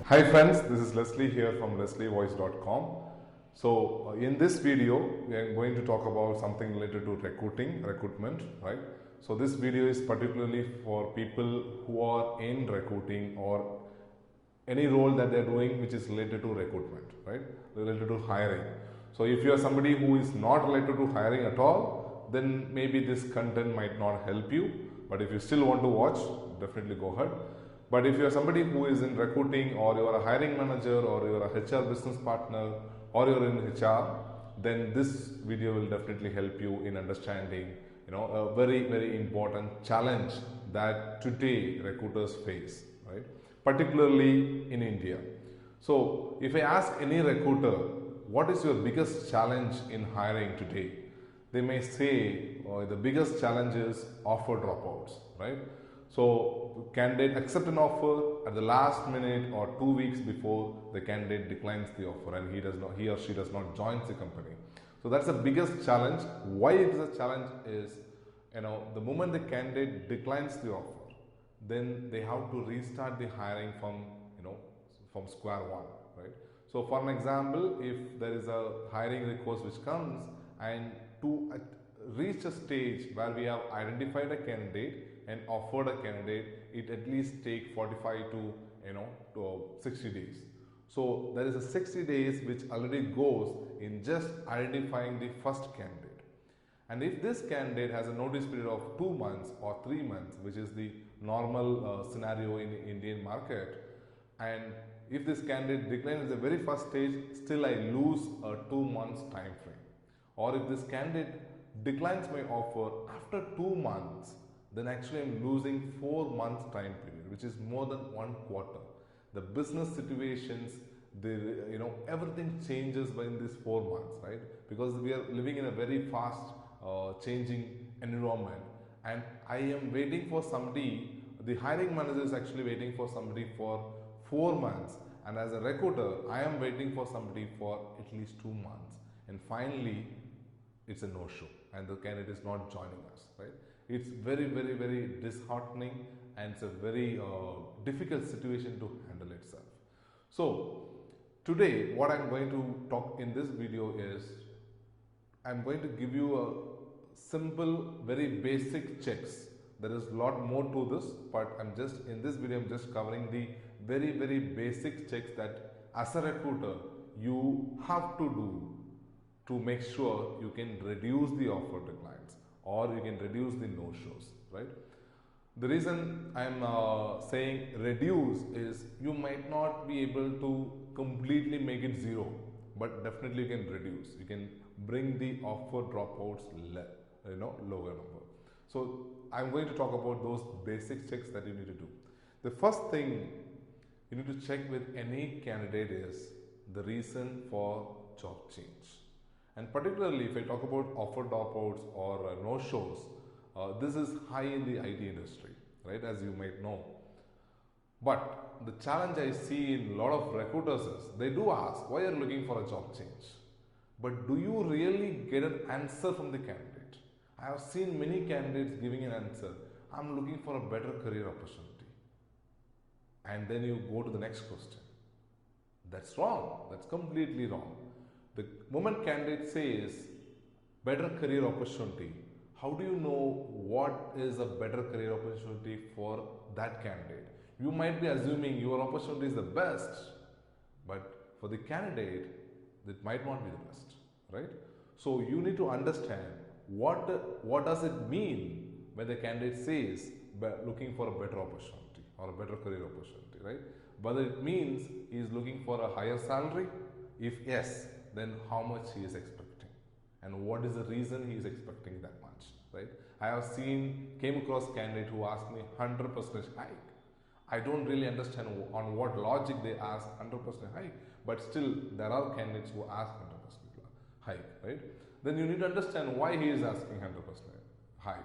Hi friends, this is Leslie here from Leslievoice.com. So in this video, we are going to talk about something related to recruitment, right? So this video is particularly for people who are in recruiting or any role that they are doing which is related to recruitment, right? Related to hiring. So if you are somebody who is not related to hiring at all, then maybe this content might not help you. But if you still want to watch, definitely go ahead. But if you are somebody who is in recruiting, or you are a hiring manager, or you are a HR business partner, or you are in HR, then this video will definitely help you in understanding, a very important challenge that today recruiters face, right? Particularly in India. So if I ask any recruiter, what is your biggest challenge in hiring today? They may say the biggest challenge is offer dropouts, right? So candidate accept an offer at the last minute or 2 weeks before the candidate declines the offer, and he or she does not join the company. So that's the biggest challenge. Why it is a challenge is, the moment the candidate declines the offer, then they have to restart the hiring from square one, right? So for an example, if there is a hiring request which comes, and to reach a stage where we have identified a candidate and offered a candidate, it at least take 45 to 60 days. So there is a 60 days which already goes in just identifying the first candidate. And if this candidate has a notice period of 2 months or 3 months, which is the normal scenario in the Indian market, and if this candidate declines at the very first stage, still I lose a 2 months time frame. Or if this candidate declines my offer after 2 months, then actually I'm losing 4 months time period, which is more than 1 quarter. The business situations, everything changes in these 4 months, right? Because we are living in a very fast changing environment, and I am waiting for somebody. The hiring manager is actually waiting for somebody for 4 months, and as a recruiter, I am waiting for somebody for at least 2 months, and finally it's a no-show and the candidate is not joining us, right? It's very disheartening, and it's a very difficult situation to handle itself. So today what I'm going to talk in this video is, I'm going to give you a simple, very basic checks. There is a lot more to this, but in this video I'm just covering the very basic checks that as a recruiter you have to do to make sure you can reduce the offer declines or you can reduce the no-shows, right? The reason I'm saying reduce is you might not be able to completely make it zero, but definitely you can reduce. You can bring the offer dropouts lower number. So I'm going to talk about those basic checks that you need to do. The first thing you need to check with any candidate is the reason for job change. And particularly if I talk about offer dropouts or no-shows, this is high in the IT industry, right, as you might know. But the challenge I see in a lot of recruiters is, they do ask, why are you looking for a job change? But do you really get an answer from the candidate? I have seen many candidates giving an answer, I'm looking for a better career opportunity. And then you go to the next question. That's wrong. That's completely wrong. The moment candidate says better career opportunity, how do you know what is a better career opportunity for that candidate? You might be assuming your opportunity is the best, but for the candidate, it might not be the best, right? So you need to understand what does it mean when the candidate says looking for a better opportunity or a better career opportunity, right? Whether it means he is looking for a higher salary. If yes, then how much he is expecting and what is the reason he is expecting that much, right? I have came across candidate who asked me 100% hike. I don't really understand on what logic they ask 100% hike, but still there are candidates who ask 100% hike, right? Then you need to understand why he is asking 100% hike.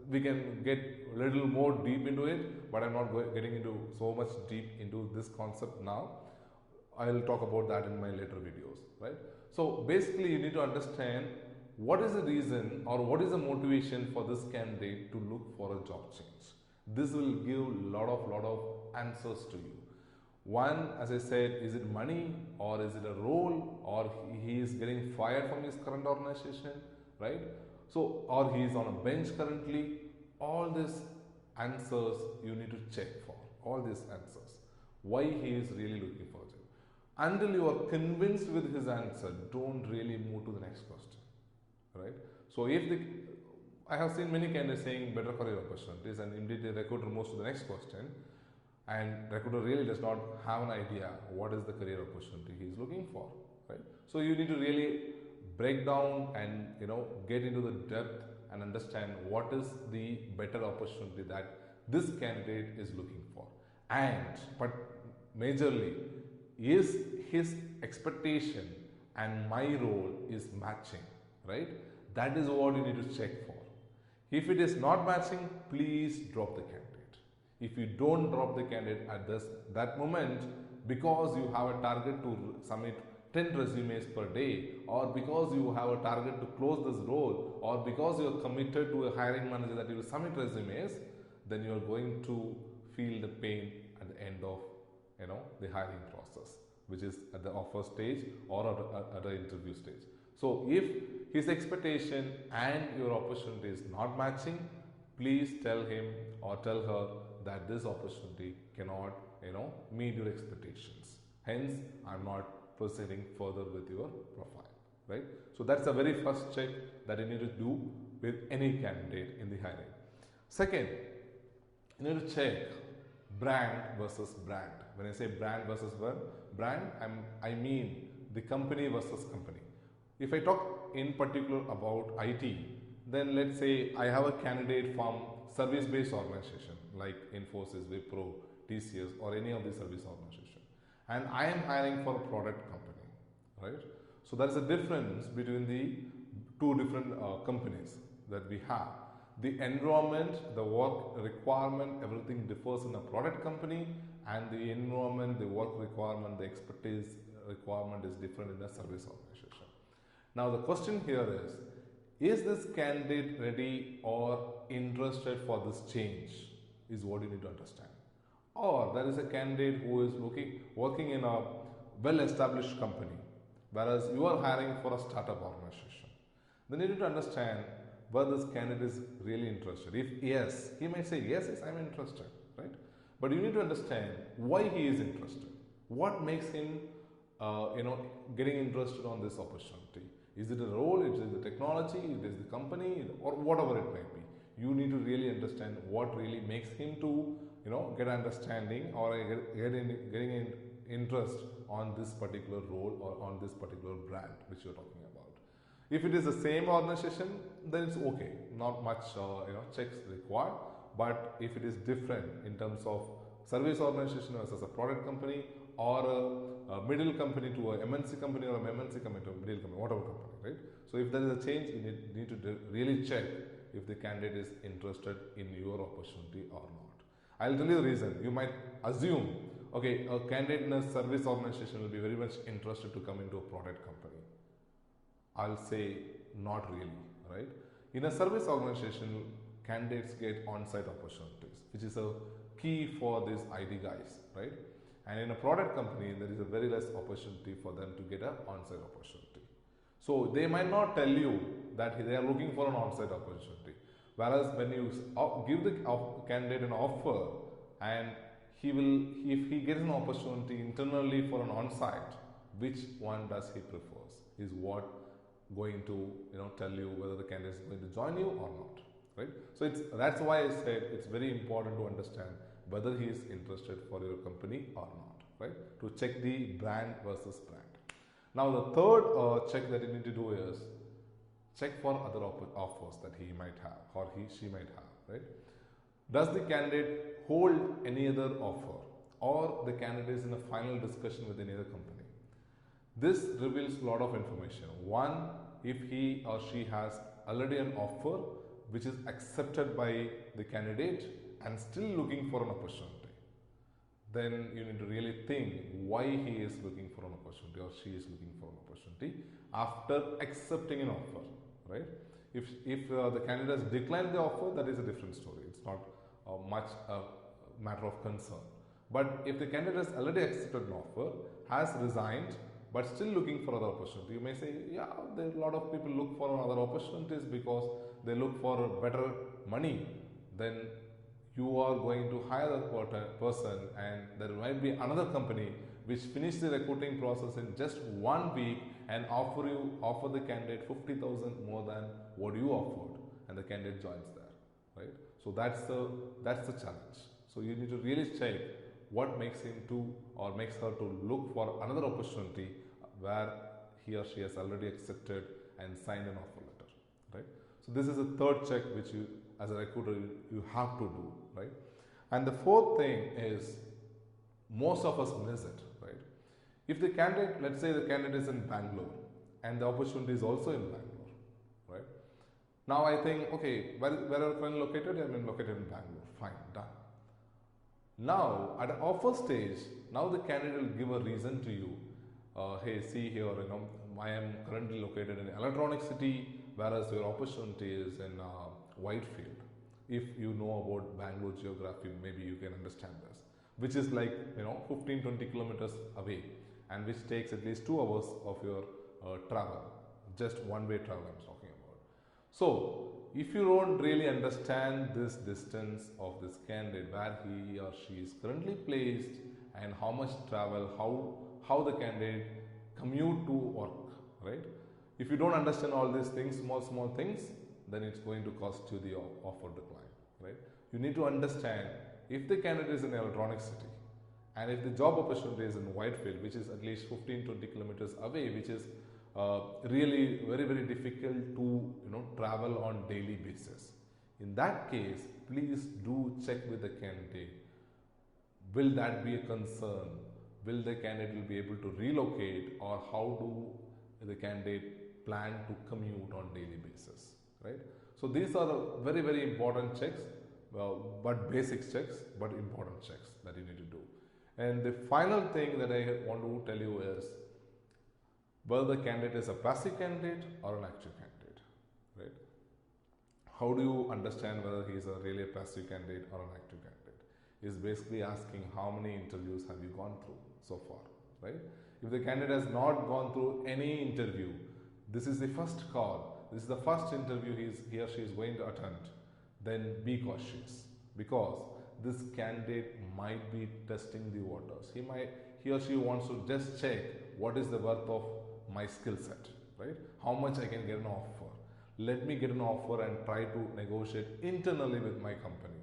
We can get a little more deep into it, but I'm not getting into so much deep into this concept now. I'll talk about that in my later videos, right? So basically you need to understand what is the reason or what is the motivation for this candidate to look for a job change. This will give lot of answers to you. One, as I said, is it money or is it a role, or he is getting fired from his current organization, right? So, or he is on a bench currently. All these answers you need to check for, all these answers. Why he is really looking for a job. Until you are convinced with his answer, don't really move to the next question, right? So, I have seen many candidates saying better career opportunities, and immediately the recruiter moves to the next question, and recruiter really does not have an idea what is the career opportunity he is looking for, right? So you need to really break down and get into the depth and understand what is the better opportunity that this candidate is looking for, but majorly, is his expectation and my role is matching, right? That is what you need to check for. If it is not matching, please drop the candidate. If you don't drop the candidate at that moment, because you have a target to submit 10 resumes per day, or because you have a target to close this role, or because you are committed to a hiring manager that you will submit resumes, then you are going to feel the pain at the end of the hiring process, which is at the offer stage or at the interview stage. So if his expectation and your opportunity is not matching, please tell him or tell her that this opportunity cannot meet your expectations. Hence, I'm not proceeding further with your profile, right? So that's the very first check that you need to do with any candidate in the hiring. Second, you need to check brand versus brand. When I say brand versus brand, I mean the company versus company. If I talk in particular about IT, then let's say I have a candidate from service-based organization like Infosys, Wipro, TCS, or any of the service organization, and I am hiring for a product company, right? So there is a difference between the two different companies that we have. The environment, the work requirement, everything differs in a product company, and the environment, the work requirement, the expertise requirement is different in a service organization. Now the question here is this candidate ready or interested for this change, is what you need to understand. Or there is a candidate who is working in a well-established company, whereas you are hiring for a startup organization. Then you need to understand whether this candidate is really interested. If yes, he might say, yes, I'm interested, right? But you need to understand why he is interested. What makes him, getting interested on this opportunity? Is it a role? Is it the technology? Is it the company? Or whatever it might be. You need to really understand what really makes him to, get understanding or getting in interest on this particular role or on this particular brand which you're talking about. If it is the same organization, then it's okay. Not much, checks required. But if it is different in terms of service organization versus a product company, or a middle company to a MNC company, or a MNC company to a middle company, whatever company, right? So if there is a change, you need to really check if the candidate is interested in your opportunity or not. I'll tell you the reason. You might assume, okay, a candidate in a service organization will be very much interested to come into a product company. I'll say not really, right? In a service organization, candidates get on-site opportunities, which is a key for these IT guys, right? And in a product company, there is a very less opportunity for them to get an on-site opportunity. So they might not tell you that they are looking for an on-site opportunity. Whereas when you give the candidate an offer, and if he gets an opportunity internally for an on-site, which one does he prefers is what going to tell you whether the candidate is going to join you or not, right? So that's why I said it's very important to understand whether he is interested for your company or not, right? To check the brand versus brand. Now the third check that you need to do is check for other offers that he might have or she might have, right? Does the candidate hold any other offer, or the candidate is in a final discussion with any other company? This reveals a lot of information. One, if he or she has already an offer which is accepted by the candidate and still looking for an opportunity, then you need to really think why he is looking for an opportunity or she is looking for an opportunity after accepting an offer, right? If the candidate has declined the offer, that is a different story. It's not much a matter of concern. But if the candidate has already accepted an offer, has resigned, but still looking for other opportunity, you may say, yeah, there are a lot of people look for other opportunities because they look for better money. Then you are going to hire that person, and there might be another company which finish the recruiting process in just 1 week and offer the candidate 50,000 more than what you offered, and the candidate joins there, right? So that's the challenge. So you need to really check what makes him to or makes her to look for another opportunity where he or she has already accepted and signed an offer letter, right? So this is the third check which you as a recruiter you have to do, right? And the fourth thing is, most of us miss it, right? If the candidate, let's say the candidate is in Bangalore and the opportunity is also in Bangalore, right? Now I think, okay, where are you currently located? I'm located in Bangalore. Fine, done. Now at the offer stage, now the candidate will give a reason to you. Hey, see here, I am currently located in Electronic City, whereas your opportunity is in Whitefield. If you know about Bangalore geography, maybe you can understand this, which is like 15-20 kilometers away, and which takes at least 2 hours of your travel, just one-way travel I'm talking about. So if you don't really understand this distance of this candidate, where he or she is currently placed, and how much travel, how the candidate commute to work, right? If you don't understand all these things, small things, then it's going to cost you the offer decline, right? You need to understand, if the candidate is in Electronic City and if the job opportunity is in Whitefield, which is at least 15-20 kilometers away, which is really very difficult to travel on daily basis. In that case, please do check with the candidate. Will that be a concern? Will the candidate will be able to relocate, or how do the candidate plan to commute on daily basis, right? So these are the very important checks, but basic checks, but important checks that you need to do. And the final thing that I want to tell you is whether the candidate is a passive candidate or an active candidate, right? How do you understand whether he is a really a passive candidate or an active candidate? Is basically asking how many interviews have you gone through so far, right? If the candidate has not gone through any interview, this is the first call, this is the first interview he or she is going to attend, then be cautious, because this candidate might be testing the waters. He or she wants to just check what is the worth of my skill set, right? How much I can get an offer. Let me get an offer and try to negotiate internally with my company.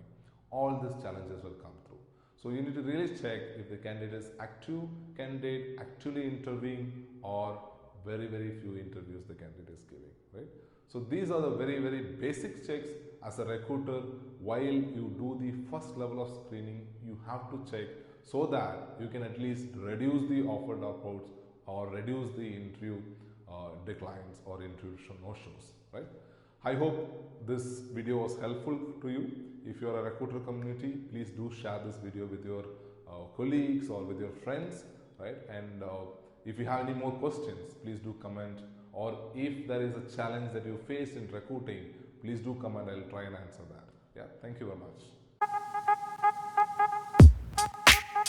All these challenges will come through. So you need to really check if the candidate is active candidate, actually interviewing, or very few interviews the candidate is giving, right? So these are the very basic checks as a recruiter. While you do the first level of screening, you have to check so that you can at least reduce the offer dropouts or reduce the interview declines or interview no-shows, right? I hope this video was helpful to you. If you are a recruiter community, please do share this video with your colleagues or with your friends, right? And if you have any more questions, please do comment. Or if there is a challenge that you face in recruiting, please do comment. I'll try and answer that. Yeah, thank you very much.